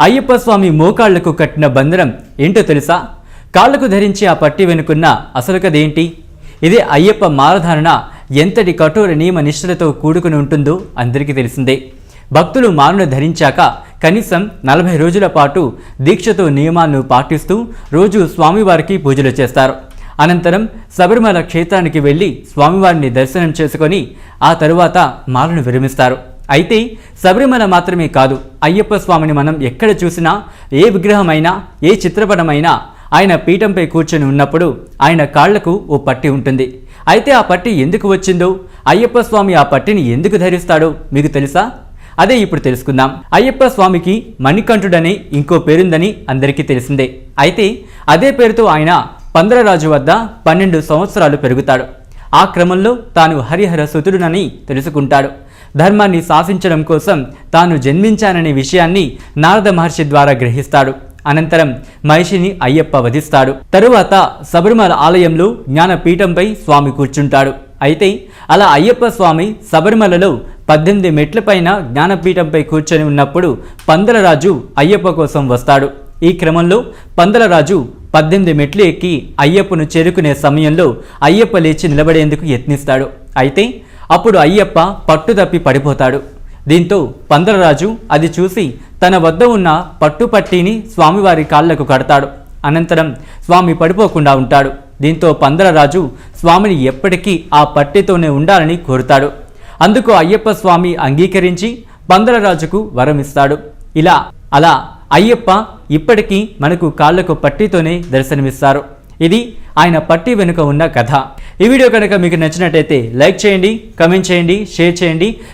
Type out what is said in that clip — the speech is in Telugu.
అయ్యప్ప స్వామి మోకాళ్లకు కట్టిన బంధనం ఏంటో తెలుసా? కాళ్లకు ధరించి ఆ పట్టి వెనుకున్న అసలు కదేంటి? ఇదే అయ్యప్ప మాలధారణ ఎంతటి కఠోర నియమ నిష్ఠలతో కూడుకుని ఉంటుందో అందరికీ తెలిసిందే. భక్తులు మాలను ధరించాక కనీసం 40 రోజుల పాటు దీక్షతో నియమాలను పాటిస్తూ రోజు స్వామివారికి పూజలు చేస్తారు. అనంతరం శబరిమల క్షేత్రానికి వెళ్ళి స్వామివారిని దర్శనం చేసుకొని ఆ తరువాత మాలను విరమిస్తారు. అయితే శబరిమల మాత్రమే కాదు, అయ్యప్ప స్వామిని మనం ఎక్కడ చూసినా, ఏ విగ్రహమైనా, ఏ చిత్రపటమైనా ఆయన పీఠంపై కూర్చొని ఉన్నప్పుడు ఆయన కాళ్లకు ఓ పట్టి ఉంటుంది. అయితే ఆ పట్టి ఎందుకు వచ్చిందో, అయ్యప్ప స్వామి ఆ పట్టిని ఎందుకు ధరిస్తాడో మీకు తెలుసా? అదే ఇప్పుడు తెలుసుకుందాం. అయ్యప్ప స్వామికి మణికంఠుడనే ఇంకో పేరుందని అందరికీ తెలిసిందే. అయితే అదే పేరుతో ఆయన పందలరాజు వద్ద 12 సంవత్సరాలు పెరుగుతాడు. ఆ క్రమంలో తాను హరిహర సుతుడునని తెలుసుకుంటాడు. ధర్మాన్ని శాసించడం కోసం తాను జన్మించాననే విషయాన్ని నారద మహర్షి ద్వారా గ్రహిస్తాడు. అనంతరం మహిషిని అయ్యప్ప వధిస్తాడు. తరువాత శబరిమల ఆలయంలో జ్ఞానపీఠంపై స్వామి కూర్చుంటాడు. అయితే అలా అయ్యప్ప స్వామి శబరిమలలో 18 మెట్లపైన జ్ఞానపీఠంపై కూర్చొని ఉన్నప్పుడు పందలరాజు అయ్యప్ప కోసం వస్తాడు. ఈ క్రమంలో పందలరాజు 18 మెట్లు ఎక్కి అయ్యప్పను చేరుకునే సమయంలో అయ్యప్ప లేచి నిలబడేందుకు యత్నిస్తాడు. అయితే అప్పుడు అయ్యప్ప పట్టుదప్పి పడిపోతాడు. దీంతో పందలరాజు అది చూసి తన వద్ద ఉన్న పట్టుపట్టిని స్వామివారి కాళ్లకు కడతాడు. అనంతరం స్వామి పడిపోకుండా ఉంటాడు. దీంతో పందలరాజు స్వామిని ఎప్పటికీ ఆ పట్టితోనే ఉండాలని కోరుతాడు. అందుకు అయ్యప్ప స్వామి అంగీకరించి పందలరాజుకు వరం ఇస్తాడు. అలా అయ్యప్ప ఇప్పటికీ మనకు కాళ్లకు పట్టితోనే దర్శనమిస్తారు. ఇది ఆయన పట్టి వెనుక ఉన్న కథ. ఈ వీడియో కనుక మీకు నచ్చినట్టయితే లైక్ చేయండి, కమెంట్ చేయండి, షేర్ చేయండి.